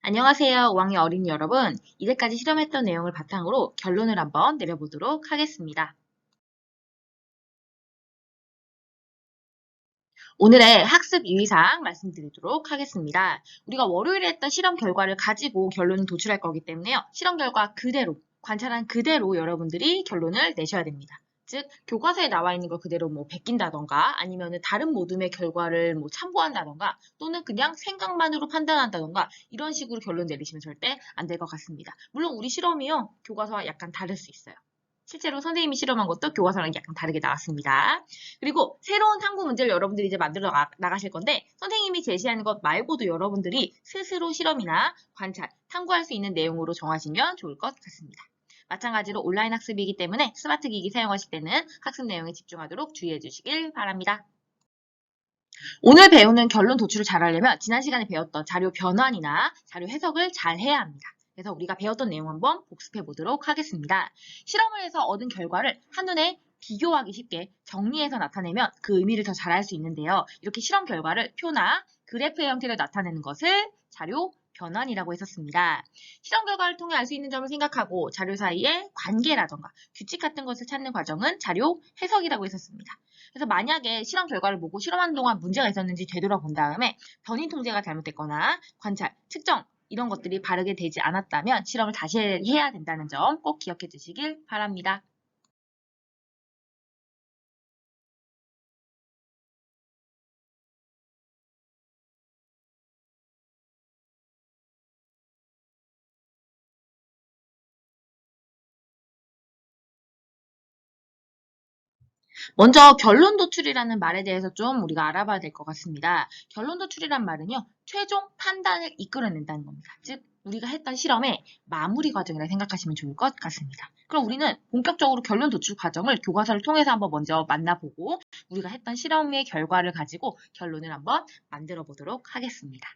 안녕하세요. 5학년 어린이 여러분. 이제까지 실험했던 내용을 바탕으로 결론을 한번 내려보도록 하겠습니다. 오늘의 학습 유의사항 말씀드리도록 하겠습니다. 우리가 월요일에 했던 실험 결과를 가지고 결론을 도출할 거기 때문에요. 실험 결과 그대로, 관찰한 그대로 여러분들이 결론을 내셔야 됩니다. 즉, 교과서에 나와 있는 걸 그대로 베낀다던가 아니면 다른 모둠의 결과를 참고한다던가 또는 그냥 생각만으로 판단한다던가 이런 식으로 결론 내리시면 절대 안 될 것 같습니다. 물론 우리 실험이요. 교과서와 약간 다를 수 있어요. 실제로 선생님이 실험한 것도 교과서랑 약간 다르게 나왔습니다. 그리고 새로운 탐구 문제를 여러분들이 이제 만들어 나가실 건데 선생님이 제시하는 것 말고도 여러분들이 스스로 실험이나 관찰, 탐구할 수 있는 내용으로 정하시면 좋을 것 같습니다. 마찬가지로 온라인 학습이기 때문에 스마트 기기 사용하실 때는 학습 내용에 집중하도록 주의해 주시길 바랍니다. 오늘 배우는 결론 도출을 잘하려면 지난 시간에 배웠던 자료 변환이나 자료 해석을 잘 해야 합니다. 그래서 우리가 배웠던 내용 한번 복습해 보도록 하겠습니다. 실험을 해서 얻은 결과를 한눈에 비교하기 쉽게 정리해서 나타내면 그 의미를 더 잘 알 수 있는데요. 이렇게 실험 결과를 표나 그래프의 형태로 나타내는 것을 자료 변환이라고 했었습니다. 실험 결과를 통해 알 수 있는 점을 생각하고 자료 사이의 관계라던가 규칙 같은 것을 찾는 과정은 자료 해석이라고 했었습니다. 그래서 만약에 실험 결과를 보고 실험하는 동안 문제가 있었는지 되돌아본 다음에 변이 통제가 잘못됐거나 관찰, 측정 이런 것들이 바르게 되지 않았다면 실험을 다시 해야 된다는 점 꼭 기억해 주시길 바랍니다. 먼저 결론 도출이라는 말에 대해서 좀 우리가 알아봐야 될 것 같습니다. 결론 도출이란 말은요, 최종 판단을 이끌어낸다는 겁니다. 즉, 우리가 했던 실험의 마무리 과정이라 생각하시면 좋을 것 같습니다. 그럼 우리는 본격적으로 결론 도출 과정을 교과서를 통해서 한번 먼저 만나보고 우리가 했던 실험의 결과를 가지고 결론을 한번 만들어 보도록 하겠습니다.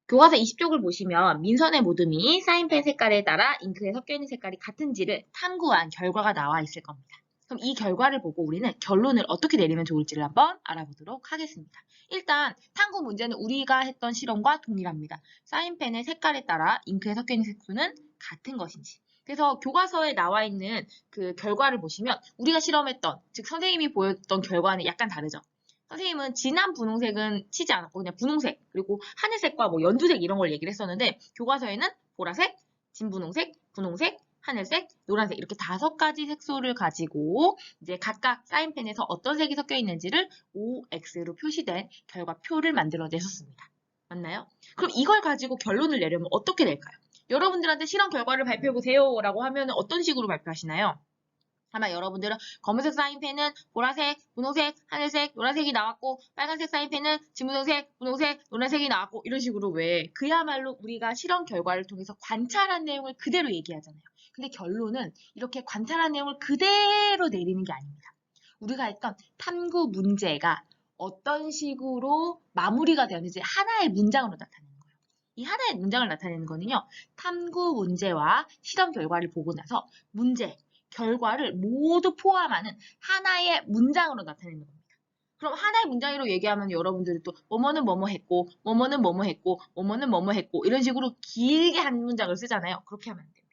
교과서 20쪽을 보시면 민선의 모둠이 사인펜 색깔에 따라 잉크에 섞여있는 색깔이 같은지를 탐구한 결과가 나와 있을 겁니다. 그럼 이 결과를 보고 우리는 결론을 어떻게 내리면 좋을지를 한번 알아보도록 하겠습니다. 일단 탐구 문제는 우리가 했던 실험과 동일합니다. 사인펜의 색깔에 따라 잉크에 섞여있는 색소는 같은 것인지. 그래서 교과서에 나와 있는 그 결과를 보시면 우리가 실험했던, 즉 선생님이 보였던 결과는 약간 다르죠. 선생님은 진한 분홍색은 치지 않았고 그냥 분홍색 그리고 하늘색과 연두색 이런 걸 얘기를 했었는데 교과서에는 보라색, 진분홍색, 분홍색, 하늘색, 노란색 이렇게 5가지 색소를 가지고 이제 각각 사인펜에서 어떤 색이 섞여 있는지를 OX로 표시된 결과표를 만들어냈었습니다. 맞나요? 그럼 이걸 가지고 결론을 내려면 어떻게 될까요? 여러분들한테 실험 결과를 발표해보세요 라고 하면 어떤 식으로 발표하시나요? 아마 여러분들은 검은색 사인펜은 보라색, 분홍색, 하늘색, 노란색이 나왔고 빨간색 사인펜은 진분홍색, 분홍색, 노란색이 나왔고 이런 식으로 왜 그야말로 우리가 실험 결과를 통해서 관찰한 내용을 그대로 얘기하잖아요. 근데 결론은 이렇게 관찰한 내용을 그대로 내리는 게 아닙니다. 우리가 했던 탐구 문제가 어떤 식으로 마무리가 되었는지 하나의 문장으로 나타내는 거예요. 이 하나의 문장을 나타내는 거는요. 탐구 문제와 실험 결과를 보고 나서 문제, 결과를 모두 포함하는 하나의 문장으로 나타내는 겁니다. 그럼 하나의 문장으로 얘기하면 여러분들이 또 뭐뭐는 뭐뭐 했고 뭐뭐는 뭐뭐 했고 뭐뭐는 뭐뭐 했고 이런 식으로 길게 한 문장을 쓰잖아요. 그렇게 하면 안 됩니다.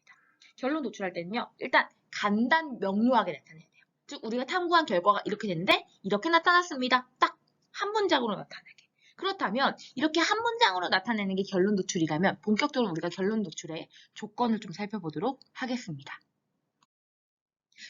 결론 도출할 때는요. 일단 간단 명료하게 나타내야 돼요. 즉 우리가 탐구한 결과가 이렇게 됐는데 이렇게 나타났습니다. 딱 한 문장으로 나타나게. 그렇다면 이렇게 한 문장으로 나타내는 게 결론 도출이라면 본격적으로 우리가 결론 도출의 조건을 좀 살펴보도록 하겠습니다.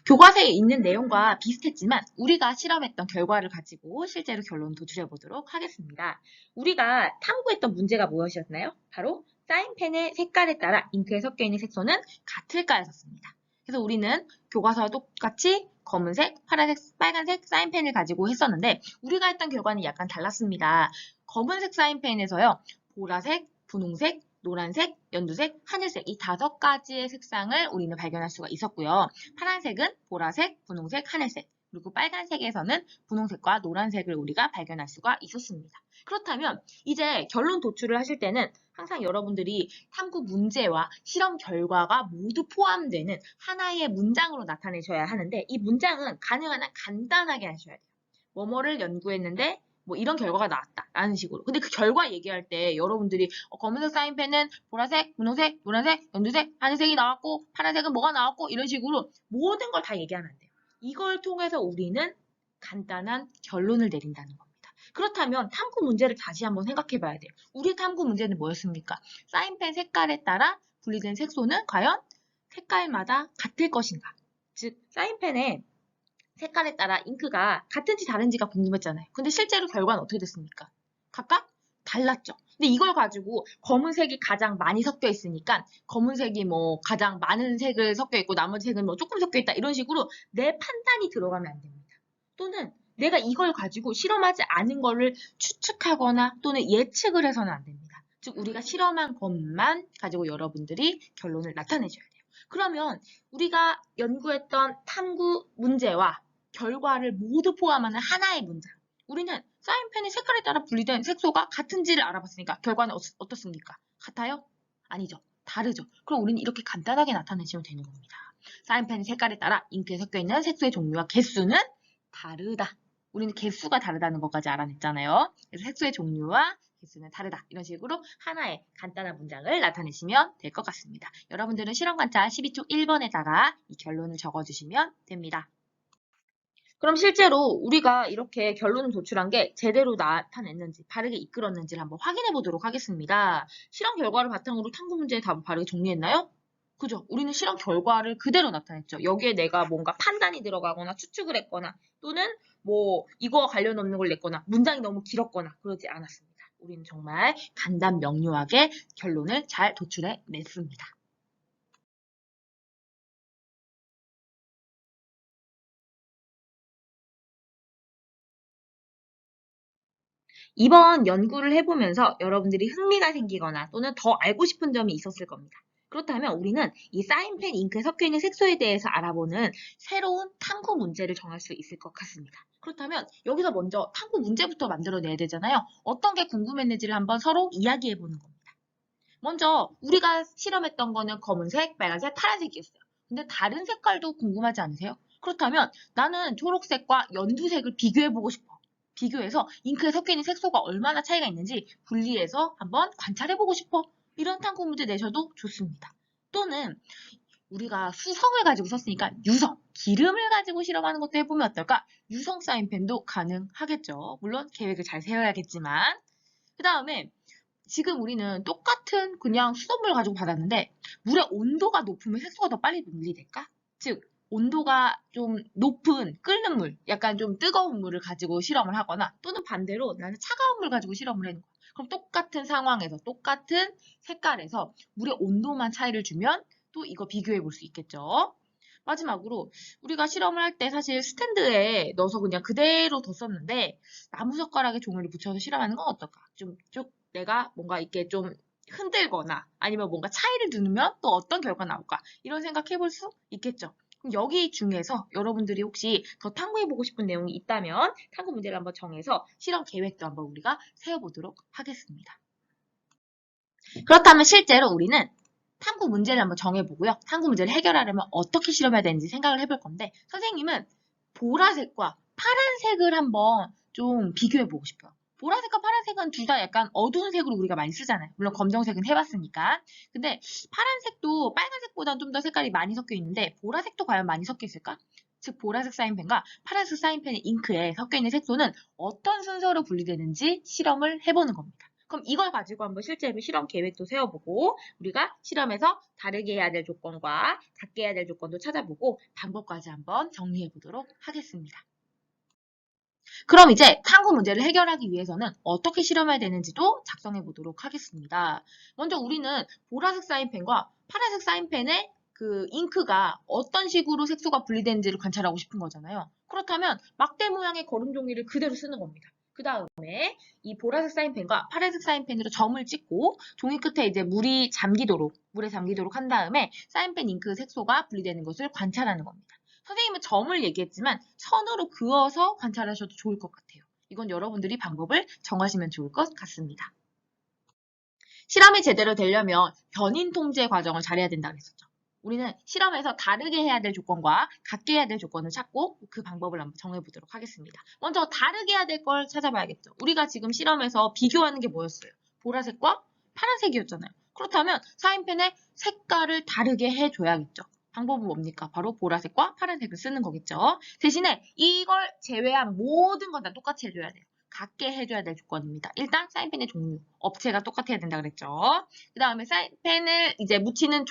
교과서에 있는 내용과 비슷했지만 우리가 실험했던 결과를 가지고 실제로 결론 도출해 보도록 하겠습니다. 우리가 탐구했던 문제가 무엇이었나요? 바로 사인펜의 색깔에 따라 잉크에 섞여 있는 색소는 같을까였습니다. 그래서 우리는 교과서와 똑같이 검은색, 파란색, 빨간색 사인펜을 가지고 했었는데 우리가 했던 결과는 약간 달랐습니다. 검은색 사인펜에서요. 보라색, 분홍색, 노란색, 연두색, 하늘색 이 5가지의 색상을 우리는 발견할 수가 있었고요. 파란색은 보라색, 분홍색, 하늘색 그리고 빨간색에서는 분홍색과 노란색을 우리가 발견할 수가 있었습니다. 그렇다면 이제 결론 도출을 하실 때는 항상 여러분들이 탐구 문제와 실험 결과가 모두 포함되는 하나의 문장으로 나타내셔야 하는데 이 문장은 가능한 한 간단하게 하셔야 돼요. 뭐뭐를 연구했는데 뭐 이런 결과가 나왔다 라는 식으로. 근데 그 결과 얘기할 때 여러분들이 검은색 사인펜은 보라색, 분홍색, 노란색, 연두색, 하늘색이 나왔고 파란색은 뭐가 나왔고 이런 식으로 모든 걸 다 얘기하면 안 돼요. 이걸 통해서 우리는 간단한 결론을 내린다는 겁니다. 그렇다면 탐구 문제를 다시 한번 생각해 봐야 돼요. 우리 탐구 문제는 뭐였습니까? 사인펜 색깔에 따라 분리된 색소는 과연 색깔마다 같을 것인가? 즉 사인펜의 색깔에 따라 잉크가 같은지 다른지가 궁금했잖아요. 근데 실제로 결과는 어떻게 됐습니까? 각각 달랐죠. 근데 이걸 가지고 검은색이 가장 많이 섞여 있으니까 검은색이 뭐 가장 많은 색을 섞여 있고 나머지 색은 뭐 조금 섞여 있다 이런 식으로 내 판단이 들어가면 안 됩니다. 또는 내가 이걸 가지고 실험하지 않은 거를 추측하거나 또는 예측을 해서는 안 됩니다. 즉 우리가 실험한 것만 가지고 여러분들이 결론을 나타내셔야 돼요. 그러면 우리가 연구했던 탐구 문제와 결과를 모두 포함하는 하나의 문장. 우리는 사인펜의 색깔에 따라 분리된 색소가 같은지를 알아봤으니까 결과는 어떻습니까? 같아요? 아니죠. 다르죠. 그럼 우리는 이렇게 간단하게 나타내시면 되는 겁니다. 사인펜의 색깔에 따라 잉크에 섞여 있는 색소의 종류와 개수는 다르다. 우리는 개수가 다르다는 것까지 알아냈잖아요. 그래서 색소의 종류와 개수는 다르다. 이런 식으로 하나의 간단한 문장을 나타내시면 될 것 같습니다. 여러분들은 실험 관찰 12초 1번에다가 이 결론을 적어주시면 됩니다. 그럼 실제로 우리가 이렇게 결론을 도출한 게 제대로 나타냈는지, 바르게 이끌었는지를 한번 확인해 보도록 하겠습니다. 실험 결과를 바탕으로 탐구 문제의 답을 바르게 정리했나요? 그죠? 우리는 실험 결과를 그대로 나타냈죠. 여기에 내가 뭔가 판단이 들어가거나 추측을 했거나 또는 뭐 이거와 관련 없는 걸 냈거나 문장이 너무 길었거나 그러지 않았습니다. 우리는 정말 간단 명료하게 결론을 잘 도출해 냈습니다. 이번 연구를 해보면서 여러분들이 흥미가 생기거나 또는 더 알고 싶은 점이 있었을 겁니다. 그렇다면 우리는 이 사인펜 잉크에 섞여 있는 색소에 대해서 알아보는 새로운 탐구 문제를 정할 수 있을 것 같습니다. 그렇다면 여기서 먼저 탐구 문제부터 만들어내야 되잖아요. 어떤 게 궁금했는지를 한번 서로 이야기해보는 겁니다. 먼저 우리가 실험했던 거는 검은색, 빨간색, 파란색이었어요. 근데 다른 색깔도 궁금하지 않으세요? 그렇다면 나는 초록색과 연두색을 비교해보고 싶어. 비교해서 잉크에 섞여 있는 색소가 얼마나 차이가 있는지 분리해서 한번 관찰해보고 싶어. 이런 탐구 문제 내셔도 좋습니다. 또는 우리가 수성을 가지고 썼으니까 유성, 기름을 가지고 실험하는 것도 해보면 어떨까? 유성 사인펜도 가능하겠죠. 물론 계획을 잘 세워야겠지만. 그 다음에 지금 우리는 똑같은 그냥 수돗물 가지고 받았는데 물의 온도가 높으면 색소가 더 빨리 분리될까? 즉 온도가 좀 높은 끓는 물, 약간 좀 뜨거운 물을 가지고 실험을 하거나 또는 반대로 나는 차가운 물 가지고 실험을 해는 거야. 그럼 똑같은 상황에서 똑같은 색깔에서 물의 온도만 차이를 주면 또 이거 비교해 볼 수 있겠죠. 마지막으로 우리가 실험을 할 때 사실 스탠드에 넣어서 그냥 그대로 뒀었는데 나무젓가락에 종이를 붙여서 실험하는 건 어떨까? 좀 내가 뭔가 이렇게 좀 흔들거나 아니면 뭔가 차이를 두면 또 어떤 결과가 나올까? 이런 생각해 볼 수 있겠죠. 그럼 여기 중에서 여러분들이 혹시 더 탐구해보고 싶은 내용이 있다면 탐구 문제를 한번 정해서 실험 계획도 한번 우리가 세워보도록 하겠습니다. 그렇다면 실제로 우리는 탐구 문제를 한번 정해보고요. 탐구 문제를 해결하려면 어떻게 실험해야 되는지 생각을 해볼 건데 선생님은 보라색과 파란색을 한번 좀 비교해보고 싶어요. 보라색과 파란색은 둘 다 약간 어두운 색으로 우리가 많이 쓰잖아요. 물론 검정색은 해봤으니까. 근데 파란색도 빨간색보다는 좀 더 색깔이 많이 섞여 있는데 보라색도 과연 많이 섞여 있을까? 즉 보라색 사인펜과 파란색 사인펜의 잉크에 섞여 있는 색소는 어떤 순서로 분리되는지 실험을 해보는 겁니다. 그럼 이걸 가지고 한번 실제로 실험 계획도 세워보고 우리가 실험에서 다르게 해야 될 조건과 같게 해야 될 조건도 찾아보고 방법까지 한번 정리해 보도록 하겠습니다. 그럼 이제 탐구 문제를 해결하기 위해서는 어떻게 실험해야 되는지도 작성해 보도록 하겠습니다. 먼저 우리는 보라색 사인펜과 파란색 사인펜의 그 잉크가 어떤 식으로 색소가 분리되는지를 관찰하고 싶은 거잖아요. 그렇다면 막대 모양의 거름 종이를 그대로 쓰는 겁니다. 그 다음에 이 보라색 사인펜과 파란색 사인펜으로 점을 찍고 종이 끝에 이제 물에 잠기도록 한 다음에 사인펜 잉크 색소가 분리되는 것을 관찰하는 겁니다. 선생님은 점을 얘기했지만 선으로 그어서 관찰하셔도 좋을 것 같아요. 이건 여러분들이 방법을 정하시면 좋을 것 같습니다. 실험이 제대로 되려면 변인 통제 과정을 잘해야 된다고 했었죠. 우리는 실험에서 다르게 해야 될 조건과 같게 해야 될 조건을 찾고 그 방법을 한번 정해보도록 하겠습니다. 먼저 다르게 해야 될 걸 찾아봐야겠죠. 우리가 지금 실험에서 비교하는 게 뭐였어요? 보라색과 파란색이었잖아요. 그렇다면 사인펜의 색깔을 다르게 해줘야겠죠. 방법은 뭡니까? 바로 보라색과 파란색을 쓰는 거겠죠. 대신에 이걸 제외한 모든 건 다 똑같이 해줘야 돼요. 같게 해줘야 될 조건입니다. 일단 사인펜의 종류, 업체가 똑같아야 된다 그랬죠. 그 다음에 사인펜을 이제 묻히는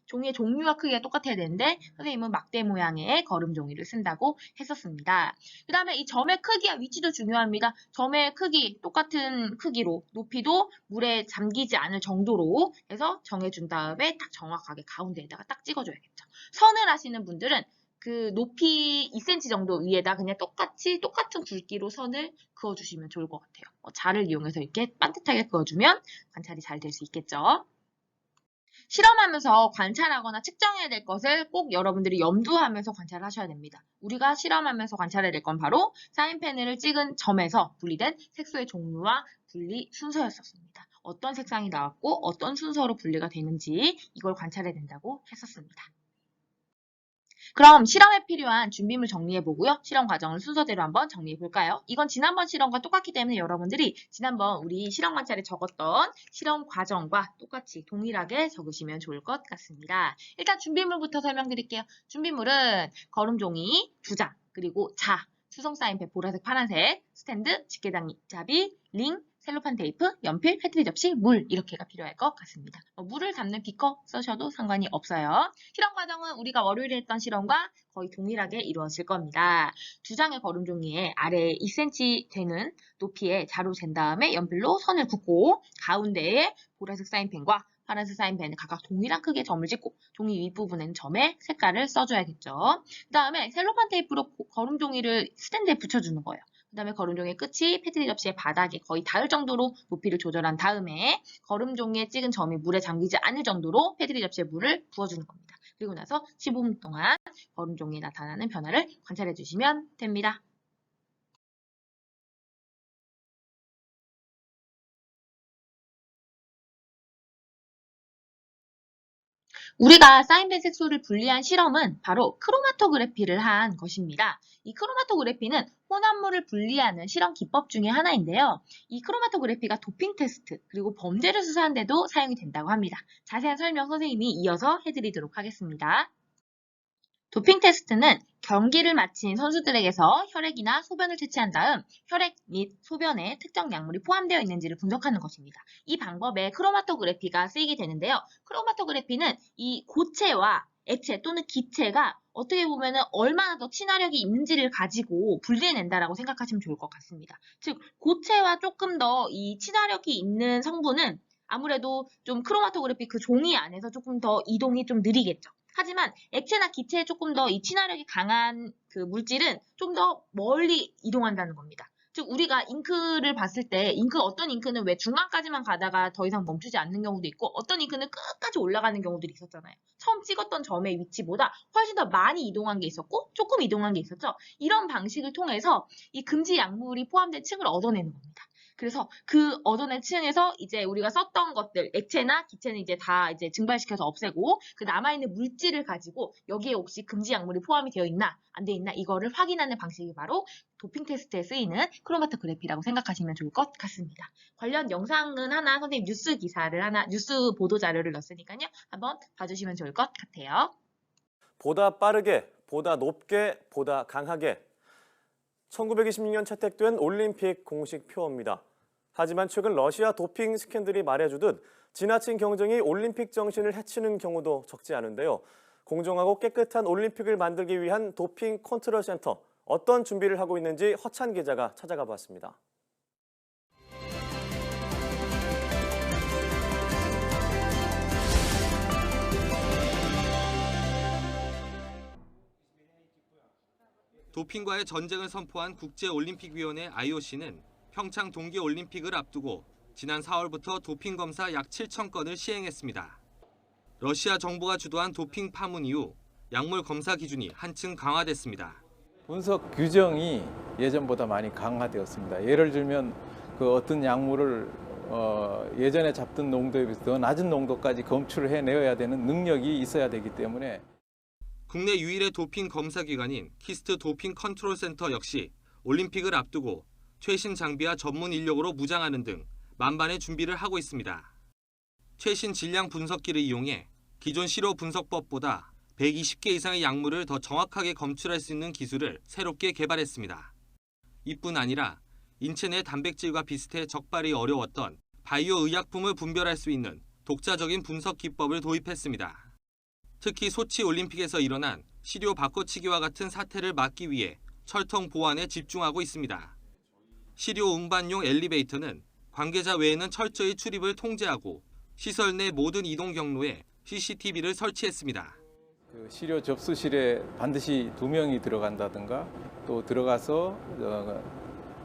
종이의 종류와 크기가 똑같아야 되는데 선생님은 막대 모양의 거름 종이를 쓴다고 했었습니다. 그 다음에 이 점의 크기와 위치도 중요합니다. 점의 크기, 똑같은 크기로 높이도 물에 잠기지 않을 정도로 해서 정해준 다음에 딱 정확하게 가운데에다가 딱 찍어줘야겠죠. 선을 하시는 분들은 그 높이 2cm 정도 위에다 그냥 똑같은 굵기로 선을 그어주시면 좋을 것 같아요. 자를 이용해서 이렇게 반듯하게 그어주면 관찰이 잘 될 수 있겠죠. 실험하면서 관찰하거나 측정해야 될 것을 꼭 여러분들이 염두하면서 관찰하셔야 됩니다. 우리가 실험하면서 관찰해야 될 건 바로 사인펜을 찍은 점에서 분리된 색소의 종류와 분리 순서였었습니다. 어떤 색상이 나왔고 어떤 순서로 분리가 되는지 이걸 관찰해야 된다고 했었습니다. 그럼 실험에 필요한 준비물 정리해보고요. 실험 과정을 순서대로 한번 정리해볼까요? 이건 지난번 실험과 똑같기 때문에 여러분들이 지난번 우리 실험 관찰에 적었던 실험 과정과 똑같이 동일하게 적으시면 좋을 것 같습니다. 일단 준비물부터 설명드릴게요. 준비물은 거름종이 2장, 그리고 수성 사인펜 보라색, 파란색, 스탠드, 집게장잡이, 링, 셀로판 테이프, 연필, 패트리 접시, 물 이렇게가 필요할 것 같습니다. 물을 담는 비커 쓰셔도 상관이 없어요. 실험 과정은 우리가 월요일에 했던 실험과 거의 동일하게 이루어질 겁니다. 2장의 거름 종이에 아래에 2cm 되는 높이에 자로 잰 다음에 연필로 선을 긋고 가운데에 보라색 사인펜과 파란색 사인펜을 각각 동일한 크기의 점을 찍고 종이 윗부분에는 점의 색깔을 써줘야겠죠. 그 다음에 셀로판 테이프로 거름 종이를 스탠드에 붙여주는 거예요. 그 다음에 거름종이의 끝이 패트리 접시의 바닥에 거의 닿을 정도로 높이를 조절한 다음에 거름종이에 찍은 점이 물에 잠기지 않을 정도로 패트리 접시에 물을 부어주는 겁니다. 그리고 나서 15분 동안 거름종이에 나타나는 변화를 관찰해 주시면 됩니다. 우리가 사인펜 색소를 분리한 실험은 바로 크로마토그래피를 한 것입니다. 이 크로마토그래피는 혼합물을 분리하는 실험 기법 중에 하나인데요. 이 크로마토그래피가 도핑 테스트 그리고 범죄를 수사하는 데도 사용이 된다고 합니다. 자세한 설명 선생님이 이어서 해드리도록 하겠습니다. 도핑 테스트는 경기를 마친 선수들에게서 혈액이나 소변을 채취한 다음 혈액 및 소변에 특정 약물이 포함되어 있는지를 분석하는 것입니다. 이 방법에 크로마토그래피가 쓰이게 되는데요. 크로마토그래피는 이 고체와 액체 또는 기체가 어떻게 보면 얼마나 더 친화력이 있는지를 가지고 분리해낸다라고 생각하시면 좋을 것 같습니다. 즉 고체와 조금 더 이 친화력이 있는 성분은 아무래도 좀 크로마토그래피 그 종이 안에서 조금 더 이동이 좀 느리겠죠. 하지만 액체나 기체에 조금 더 이 친화력이 강한 그 물질은 좀 더 멀리 이동한다는 겁니다. 즉 우리가 잉크를 봤을 때 어떤 잉크는 왜 중간까지만 가다가 더 이상 멈추지 않는 경우도 있고 어떤 잉크는 끝까지 올라가는 경우들이 있었잖아요. 처음 찍었던 점의 위치보다 훨씬 더 많이 이동한 게 있었고 조금 이동한 게 있었죠. 이런 방식을 통해서 이 금지 약물이 포함된 층을 얻어내는 겁니다. 그래서 그 얻어낸 층에서 이제 우리가 썼던 것들, 액체나 기체는 이제 다 이제 증발시켜서 없애고 그 남아있는 물질을 가지고 여기에 혹시 금지 약물이 포함이 되어 있나, 안 되어 있나 이거를 확인하는 방식이 바로 도핑 테스트에 쓰이는 크로마토그래피라고 생각하시면 좋을 것 같습니다. 관련 영상은 하나 선생님 뉴스 보도 자료를 넣었으니까요. 한번 봐주시면 좋을 것 같아요. 보다 빠르게, 보다 높게, 보다 강하게. 1926년 채택된 올림픽 공식 표어입니다. 하지만 최근 러시아 도핑 스캔들이 말해주듯 지나친 경쟁이 올림픽 정신을 해치는 경우도 적지 않은데요. 공정하고 깨끗한 올림픽을 만들기 위한 도핑 컨트롤 센터, 어떤 준비를 하고 있는지 허찬 기자가 찾아가 봤습니다. 도핑과의 전쟁을 선포한 국제올림픽위원회 IOC는 평창 동계올림픽을 앞두고 지난 4월부터 도핑 검사 약 7천 건을 시행했습니다. 러시아 정부가 주도한 도핑 파문 이후 약물 검사 기준이 한층 강화됐습니다. 분석 규정이 예전보다 많이 강화되었습니다. 예를 들면 그 어떤 약물을 예전에 잡던 농도에 비해서 더 낮은 농도까지 검출을 해내어야 되는 능력이 있어야 되기 때문에 국내 유일의 도핑 검사 기관인 키스트 도핑 컨트롤 센터 역시 올림픽을 앞두고 최신 장비와 전문 인력으로 무장하는 등 만반의 준비를 하고 있습니다. 최신 질량 분석기를 이용해 기존 시료 분석법보다 120개 이상의 약물을 더 정확하게 검출할 수 있는 기술을 새롭게 개발했습니다. 이뿐 아니라 인체 내 단백질과 비슷해 적발이 어려웠던 바이오 의약품을 분별할 수 있는 독자적인 분석 기법을 도입했습니다. 특히 소치 올림픽에서 일어난 시료 바꿔치기와 같은 사태를 막기 위해 철통 보안에 집중하고 있습니다. 시료 운반용 엘리베이터는 관계자 외에는 철저히 출입을 통제하고 시설 내 모든 이동 경로에 CCTV를 설치했습니다. 그 시료 접수실에 반드시 2명이 들어간다든가 또 들어가서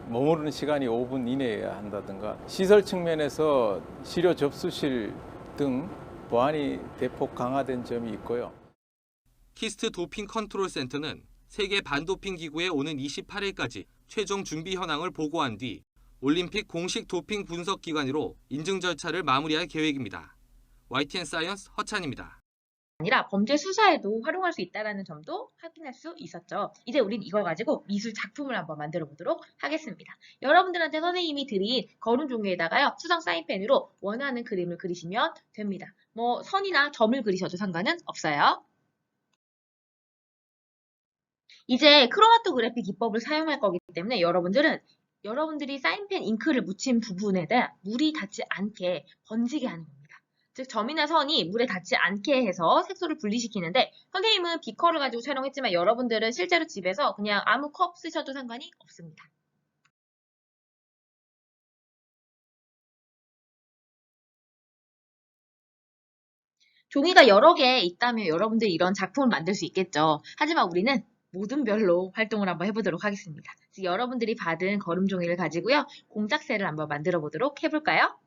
머무르는 시간이 5분 이내여야 한다든가 시설 측면에서 시료 접수실 등 보안이 대폭 강화된 점이 있고요. 키스트 도핑 컨트롤 센터는 세계 반도핑 기구에 오는 28일까지 최종 준비 현황을 보고한 뒤 올림픽 공식 도핑 분석 기관으로 인증 절차를 마무리할 계획입니다. YTN 사이언스 허찬입니다. 아니라 범죄 수사에도 활용할 수 있다는 점도 확인할 수 있었죠. 이제 우린 이걸 가지고 미술 작품을 한번 만들어 보도록 하겠습니다. 여러분들한테 선생님이 드린 거름 종이에다가요, 수성 사인펜으로 원하는 그림을 그리시면 됩니다. 뭐 선이나 점을 그리셔도 상관은 없어요. 이제 크로마토그래피 기법을 사용할 거기 때문에 여러분들이 사인펜 잉크를 묻힌 부분에다 물이 닿지 않게 번지게 하는 겁니다. 즉 점이나 선이 물에 닿지 않게 해서 색소를 분리시키는데, 선생님은 비커를 가지고 촬영했지만 여러분들은 실제로 집에서 그냥 아무 컵 쓰셔도 상관이 없습니다. 종이가 여러 개 있다면 여러분들이 이런 작품을 만들 수 있겠죠. 하지만 우리는 모든 별로 활동을 한번 해보도록 하겠습니다. 그래서 여러분들이 받은 거름 종이를 가지고요, 공작새를 한번 만들어 보도록 해볼까요?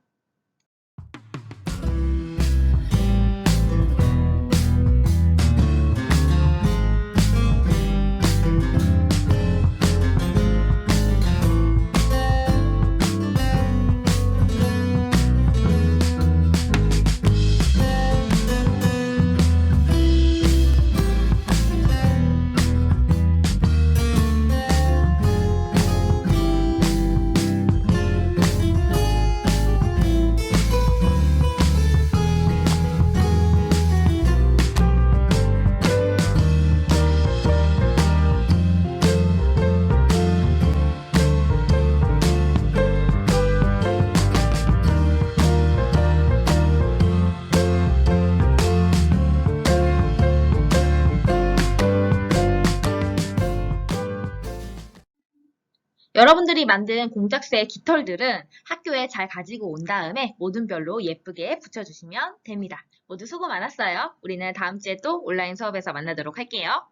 여러분들이 만든 공작새의 깃털들은 학교에 잘 가지고 온 다음에 모든 별로 예쁘게 붙여주시면 됩니다. 모두 수고 많았어요. 우리는 다음 주에 또 온라인 수업에서 만나도록 할게요.